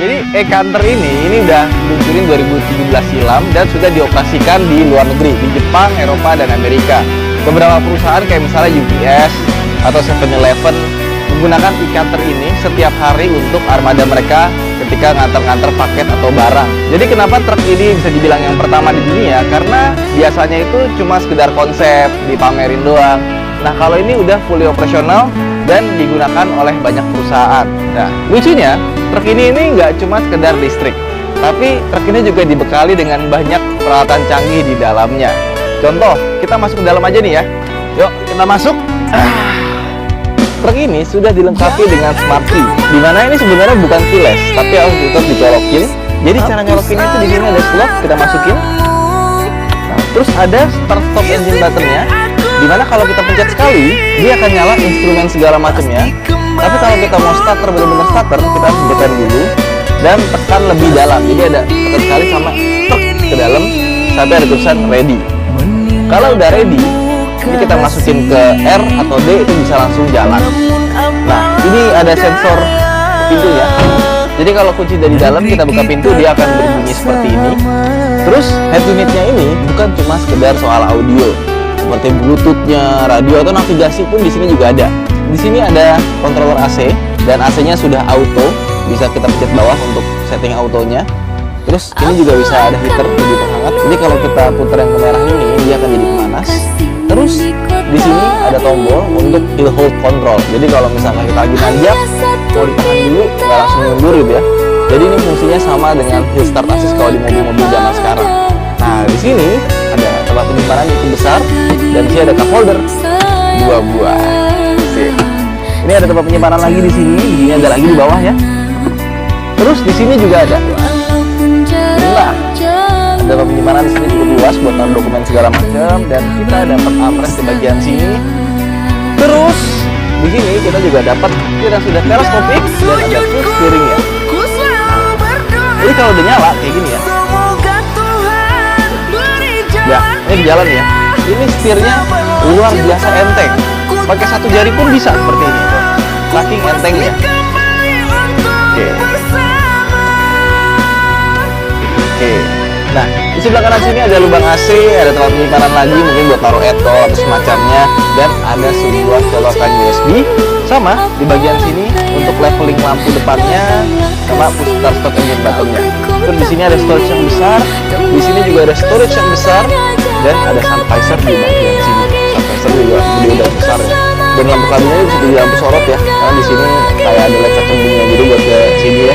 Jadi e-Canter ini udah diluncurin 2017 silam dan sudah dioperasikan di luar negeri, di Jepang, Eropa, dan Amerika. Beberapa perusahaan kayak misalnya UPS atau 7-Eleven menggunakan e-Canter ini setiap hari untuk armada mereka ketika nganter-nganter paket atau barang. Jadi kenapa truk ini bisa dibilang yang pertama di dunia? Karena biasanya itu cuma sekedar konsep, dipamerin doang. Nah, kalau ini udah fully operasional dan digunakan oleh banyak perusahaan. Nah, lucunya truk ini nggak cuma sekedar listrik, tapi truk ini juga dibekali dengan banyak peralatan canggih di dalamnya. Contoh, kita masuk ke dalam aja nih ya. Yuk, kita masuk. Truk ini sudah dilengkapi dengan smart key, dimana ini sebenarnya bukan keyless, tapi harus tetap dicolokin. Jadi cara nyolokinnya itu di sini ada slot, kita masukin. Nah, terus ada start stop engine buttonnya, dimana kalau kita pencet sekali, dia akan nyala instrumen segala macamnya. Tapi kalau kita mau starter, benar-benar starter, kita harus tekan dulu dan tekan lebih dalam. Jadi ada tekan sekali sama truk ke dalam sampai ada tulisan ready. Kalau udah ready, ini kita masukin ke R atau D, itu bisa langsung jalan. Nah, ini ada sensor pintunya. Jadi kalau kunci dari dalam, kita buka pintu, dia akan berbunyi seperti ini. Terus head unitnya ini bukan cuma sekedar soal audio, seperti Bluetooth-nya, radio atau navigasi pun di sini juga ada. Di sini ada controller AC dan AC-nya sudah auto, bisa kita pencet bawah untuk setting autonya. Terus ini juga bisa ada heater lebih penghangat. Jadi kalau kita putar yang ke merah ini, dia akan jadi pemanas. Terus di sini ada tombol untuk hill hold control. Jadi kalau misalnya kita lagi nanjak, mau ditahan dulu, nggak langsung mundur gitu ya. Jadi ini fungsinya sama dengan hill start assist kalau di mobil-mobil zaman sekarang. Nah, di sini ada tempat penyimpanan yang cukup besar dan di sini ada cup holder 2 buah. Ini ada tempat penyimpanan lagi di sini ada lagi di bawah ya. Terus di sini juga ada. Nah, ada tempat penyimpanan di sini cukup luas buat taruh dokumen segala macam, dan kita dapat armrest di bagian sini. Terus di sini kita juga dapat sudah teleskopik dan ada full steering ya. Jadi kalau udah nyala kayak gini ya. Ya, ini di jalan ya. Ini setirnya luar biasa enteng. Pakai satu jari pun bisa seperti ini. Saking entengnya. Oke. Nah, di sebelah kanan sini ada lubang AC, ada tempat penyimpanan lagi mungkin buat taruh eto atau semacamnya, dan ada sebuah colokan USB. Sama di bagian sini untuk leveling lampu depannya, sama push start stop engine buttonnya. Terus di sini ada storage yang besar, di sini juga ada storage yang besar, dan ada sun visor di bagian sini. Sun visor juga gede dan besar ya. Dan lampu kabinnya bisa jadi lampu sorot ya, karena di sini kayak ada LED cembungnya gitu buat ke sini ya.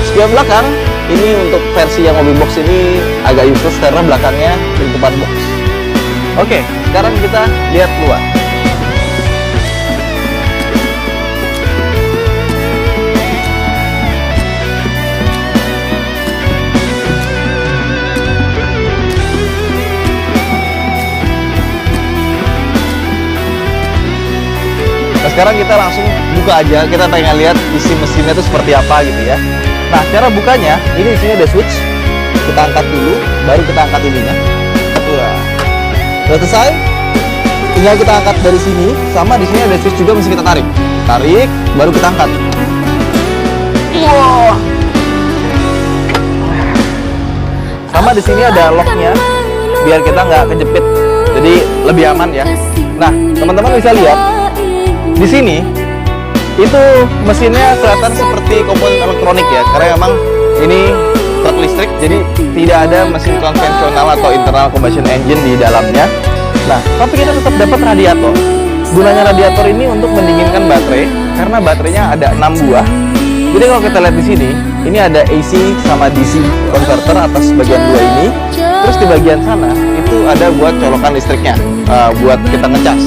Spion belakang ini untuk versi yang mobil box ini agak useless karena belakangnya bentukan box. Oke, sekarang kita lihat luar. Nah, sekarang kita langsung buka aja, kita pengen lihat isi mesinnya itu seperti apa gitu ya. Nah, cara bukanya, ini di sini ada switch. Kita angkat dulu, baru kita angkat ininya. Wah. Udah selesai. Tinggal kita angkat dari sini, sama di sini ada switch juga mesti kita tarik. Tarik, baru kita angkat. Wow. Sama di sini ada locknya, biar kita nggak kejepit. Jadi lebih aman ya. Nah, teman-teman bisa lihat di sini itu mesinnya kelihatan seperti komponen elektronik ya, karena memang ini truk listrik, jadi tidak ada mesin konvensional atau internal combustion engine di dalamnya. Nah, tapi kita tetap dapat radiator. Gunanya radiator ini untuk mendinginkan baterai, karena baterainya ada 6 buah. Jadi kalau kita lihat di sini, ini ada AC sama DC converter atas bagian dua ini. Terus di bagian sana itu ada buat colokan listriknya, buat kita ngecas.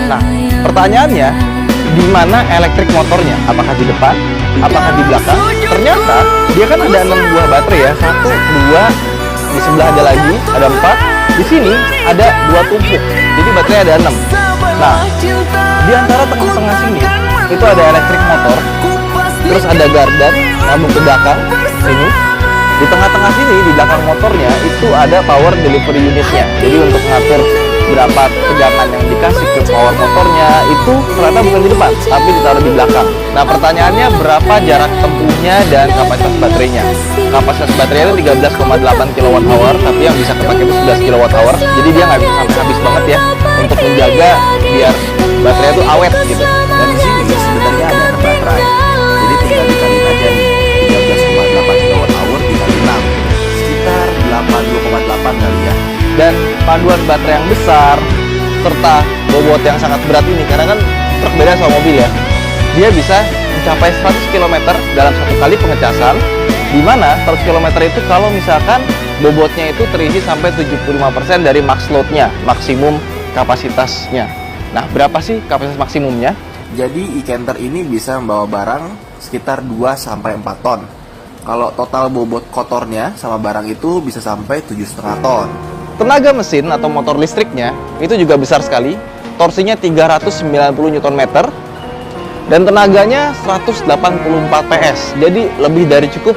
Nah, pertanyaannya, di mana elektrik motornya? Apakah di depan? Apakah di belakang? Ternyata dia kan ada 6 buah baterai ya. 1, 2, di sebelah ada lagi, ada 4. Di sini ada 2 tumpuk. Jadi baterai ada 6. Nah, di antara tengah-tengah sini itu ada elektrik motor. Terus ada gardan nyambung ke belakang sini. Di tengah-tengah sini, di belakang motornya itu ada power delivery unitnya. Jadi untuk mengatur berapa tegangan yang dikasih ke power motornya itu ternyata bukan di depan, tapi ditaruh di belakang. Nah, pertanyaannya berapa jarak tempuhnya dan kapasitas baterainya? Kapasitas baterainya itu 13,8 kWh, tapi yang bisa kepake itu 11 kWh. Jadi dia nggak bisa sampai habis banget ya, untuk menjaga biar baterainya itu awet gitu. Dan di sini sebenarnya ada baterai. Jadi tinggal dikaliin aja nih, 13,8 kWh dikali 6, sekitar 82,8 kali ya. Dan panduan baterai yang besar serta bobot yang sangat berat ini, karena kan truk beda sama mobil ya, dia bisa mencapai 100 km dalam satu kali pengecasan, di mana 100 km itu kalau misalkan bobotnya itu terisi sampai 75% dari max load-nya, maksimum kapasitasnya. Nah, berapa sih kapasitas maksimumnya? Jadi e-Canter ini bisa membawa barang sekitar 2-4 ton. Kalau total bobot kotornya sama barang itu bisa sampai 7,5 ton. Tenaga mesin atau motor listriknya itu juga besar sekali. Torsinya 390 Nm dan tenaganya 184 PS. Jadi lebih dari cukup,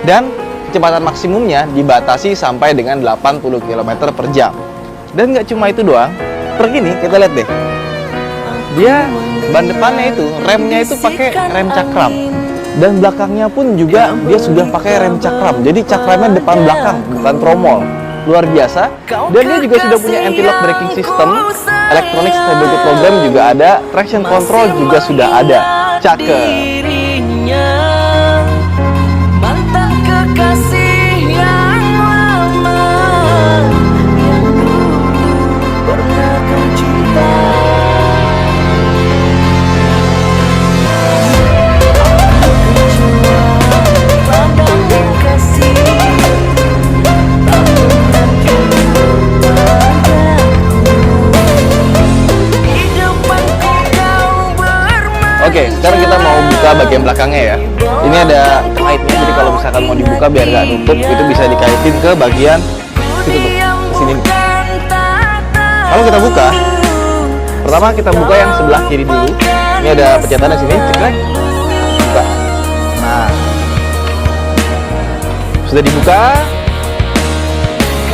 dan kecepatan maksimumnya dibatasi sampai dengan 80 km per jam. Dan nggak cuma itu doang. Truk ini kita lihat deh. Dia ban depannya itu, remnya itu pakai rem cakram. Dan belakangnya pun juga dia sudah pakai rem cakram. Jadi cakramnya depan belakang, bukan tromol. Luar biasa. Dan dia juga sudah punya anti-lock braking system, electronic stability program juga ada, traction control juga sudah ada. Cakep. Oke, sekarang kita mau buka bagian belakangnya ya. Ini ada kaitnya, jadi kalau misalkan mau dibuka biar nggak nutup, itu bisa dikaitin ke bagian situ tuh, sini. Kalau kita buka, pertama kita buka yang sebelah kiri dulu. Ini ada pencetannya sini, cekrek, buka. Nah, sudah dibuka,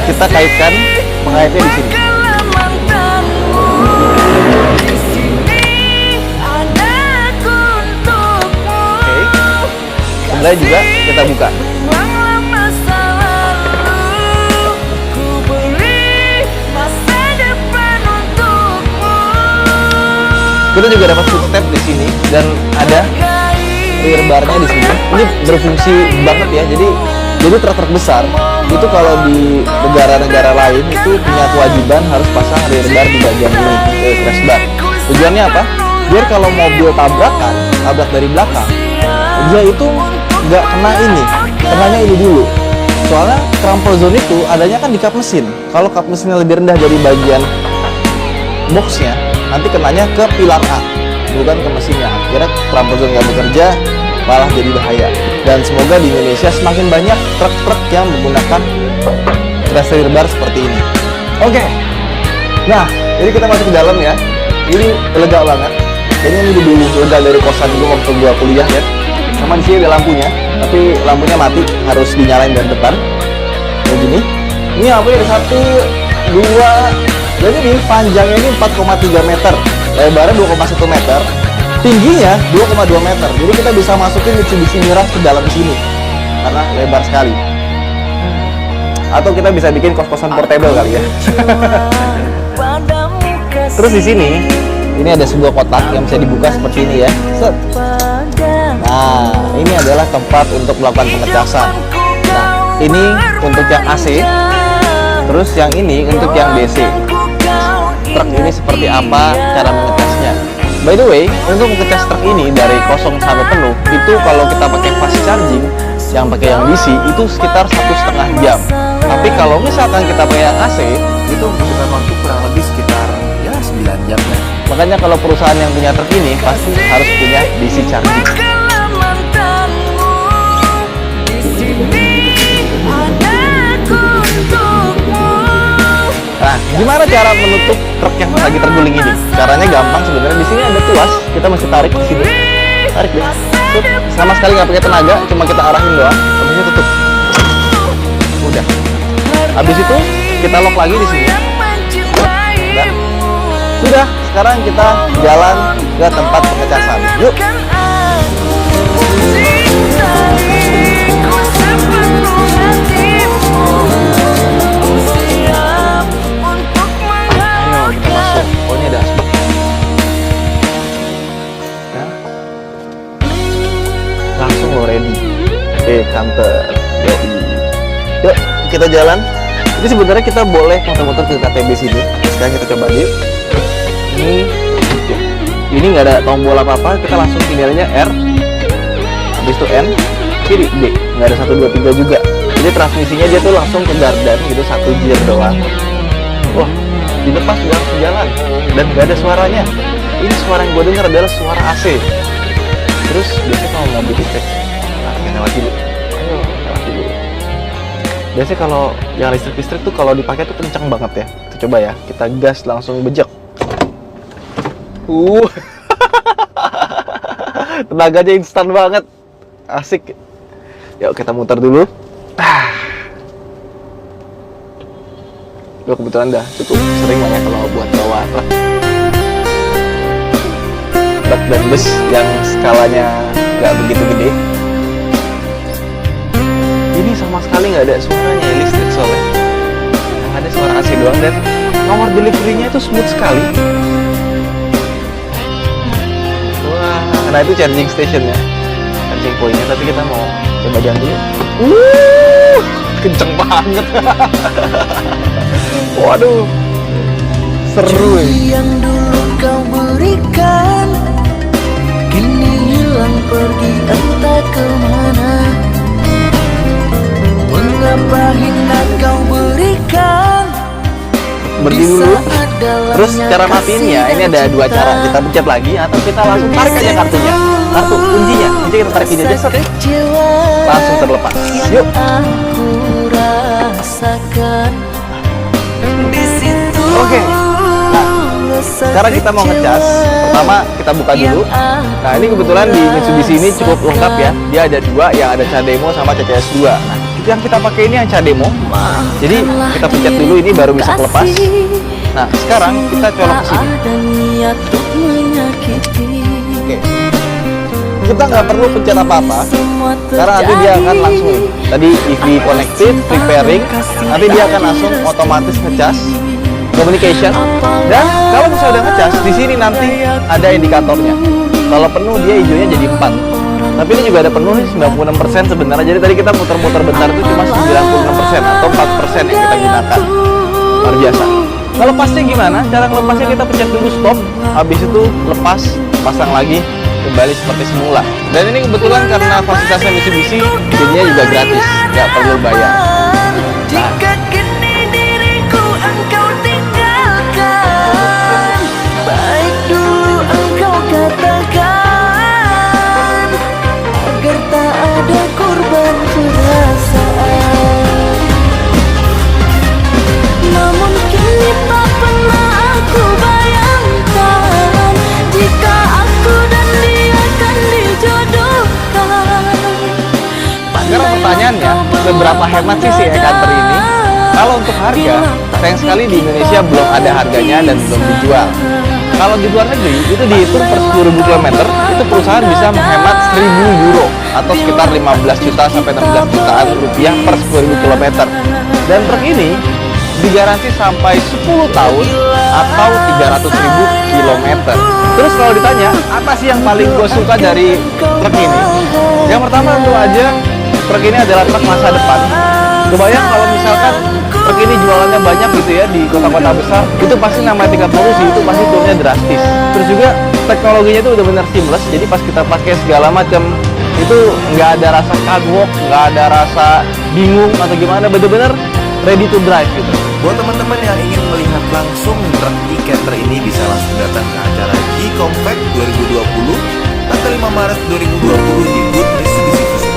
kita kaitkan pengaitnya di sini. Sebelah juga kita buka. Kita juga dapat footstep di sini dan ada rear bar-nya di sini. Ini berfungsi banget ya. Jadi truk-truk besar itu kalau di negara-negara lain itu punya kewajiban harus pasang rear bar di bagian ini, crash bar. Tujuannya apa? Biar kalau mobil tabrakan, tabrak dari belakang, dia itu nggak kena ini, kenanya ini dulu. Soalnya crumple zone itu adanya kan di kap mesin. Kalau kap mesinnya lebih rendah dari bagian boxnya, nanti kenanya ke pilar A, bukan ke mesinnya. Akhirnya crumple zone nggak bekerja, malah jadi bahaya. Dan semoga di Indonesia semakin banyak truk-truk yang menggunakan crash rear bar seperti ini. Oke. Nah, jadi kita masuk ke dalam ya. Ini lega banget. Kayaknya ini dulu lega dari kosan gue waktu gue kuliah ya. Sama di sini ada lampunya, tapi lampunya mati, harus dinyalain dari depan. Kayak gini. Ini lampunya ada 1, 2, dan ini panjangnya ini 4,3 meter, lebarnya 2,1 meter, tingginya 2,2 meter. Jadi kita bisa masukin Mitsubishi Mirage ke dalam sini karena lebar sekali. Atau kita bisa bikin kos-kosan portable kali ya. Terus di sini ini ada sebuah kotak yang bisa dibuka seperti ini ya. Set. Nah, ini adalah tempat untuk melakukan pengecasan. Nah, ini untuk yang AC, terus yang ini untuk yang DC. Truk ini seperti apa cara mengecasnya? By the way, untuk mengecas truk ini dari kosong sampai penuh, itu kalau kita pakai fast charging, yang pakai yang DC, itu sekitar 1,5 jam. Tapi kalau misalkan kita pakai yang AC, itu membutuhkan waktu kurang lebih sekitar ya 9 jam ya. Makanya kalau perusahaan yang punya truk ini pasti harus punya DC charging. Nah, gimana cara menutup truk yang lagi terguling ini? Caranya gampang sebenarnya. Di sini ada tuas, kita mesti tarik di sini. Tarik deh. Sama sekali nggak pakai tenaga, cuma kita arahin doang. Habis itu tutup. udah. Habis itu kita lock lagi di sini. Udah. Sudah, sekarang kita jalan ke tempat pengecasan. Yuk. Ayo kita masuk. Oh ini ada aspek. Ya. Langsung lo ready. Kantor. Yuk kita jalan. Jadi sebenarnya kita boleh muter-muter ke KTB sini. Sekarang kita coba yuk. Ini nggak ada tombol apa-apa, kita langsung pindahinnya R, habis itu N, kiri D, nggak ada 1, 2, 3 juga. Jadi transmisinya dia tuh langsung ke gardan gitu, 1 gear doang. Wah, dilepas udah langsung jalan dan nggak ada suaranya. Ini suara yang gue dengar adalah suara AC. Terus biasanya kalau mobil listrik, nah nyala dulu. Ayo nyala dulu. Biasanya kalau yang listrik tuh kalau dipakai tuh kencang banget ya. Kita coba ya, kita gas langsung bejek. Tenaganya instan banget, asik. Yuk kita muter dulu. Gue kebetulan dah cukup sering banget kalau buat bawa truk dan bus yang skalanya nggak begitu gede. Ini sama sekali nggak ada suaranya ya, listrik soalnya. Yang ada suara AC doang dan nomor deliverynya itu smooth sekali. Nah itu charging stationnya, charging pointnya. Tapi kita mau coba jalan dulu. Kenceng banget. Waduh, seru ya. Yang dulu kau berikan kini hilang pergi entah kemana. Mengapa hendak kau berikan? Berdiri dulu. Terus cara matiin ini ada 2 cara. Kita pencet lagi atau kita langsung tarik aja kartunya. Kartu kuncinya, kunci kita tarik aja set. Langsung terlepas. Yuk. Oke. Nah, cara kita mau ngecas, pertama kita buka dulu. Nah, ini kebetulan di Mitsubishi ini cukup lengkap ya. Dia ada 2, yang ada CHAdeMO sama CCS 2. Nah, yang kita pakai ini yang CHAdeMO. Jadi kita pencet dulu, ini baru bisa lepas. Nah, sekarang kita colok ke sini. Oke. Kita nggak perlu pencet apa-apa, karena nanti dia akan langsung tadi EV connected, preparing, nanti dia akan langsung otomatis ngecas, communication, dan kalau misalnya udah ngecas, di sini nanti ada indikatornya. Kalau penuh dia hijaunya jadi 4. Tapi ini juga ada penuh nih 96% sebenarnya. Jadi tadi kita muter-muter bentar itu cuma 96% atau 4% yang kita gunakan. Luar biasa. Kalau lepasnya gimana? Cara melepasnya kita pencet dulu stop, habis itu lepas, pasang lagi, kembali seperti semula. Dan ini kebetulan karena fasilitasnya Mitsubishi, jadinya juga gratis, nggak perlu bayar. Nah, pertanyaannya, seberapa hemat sih si e-Canter ini? Kalau untuk harga, sayang sekali di Indonesia belum ada harganya dan belum dijual. Kalau di luar negeri, itu dihitung per 10.000 km, itu perusahaan bisa menghemat 1.000 euro atau sekitar 15 juta sampai 16 jutaan rupiah per 10.000 km. Dan truk ini digaransi sampai 10 tahun atau 300.000 km. Terus kalau ditanya, apa sih yang paling gue suka dari truk ini? Yang pertama tentu aja, truk ini adalah truk masa depan. Kebayang kalau misalkan truk ini jualannya banyak gitu ya di kota-kota besar, itu pasti namanya tingkat polusi, itu pasti turunnya drastis. Terus juga teknologinya itu udah bener seamless, jadi pas kita pakai segala macam itu nggak ada rasa kagok, nggak ada rasa bingung atau gimana, bener-bener ready to drive gitu. Buat teman-teman yang ingin melihat langsung truk e-Canter ini bisa langsung datang ke acara G-Compact 2020 tanggal 5 Maret 2020 di booth Mitsubishi Fuso.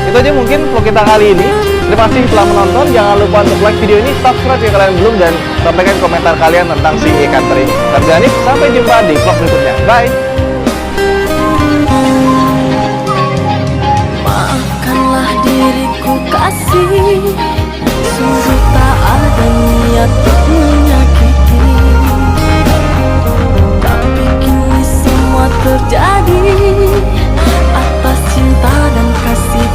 Itu aja mungkin vlog kita kali ini. Terima kasih telah menonton. Jangan lupa untuk like video ini, subscribe jika kalian belum, dan sampaikan komentar kalian tentang si e-Canter ini. Sampai jumpa di vlog berikutnya. Bye. Maafkanlah diriku kasih kasih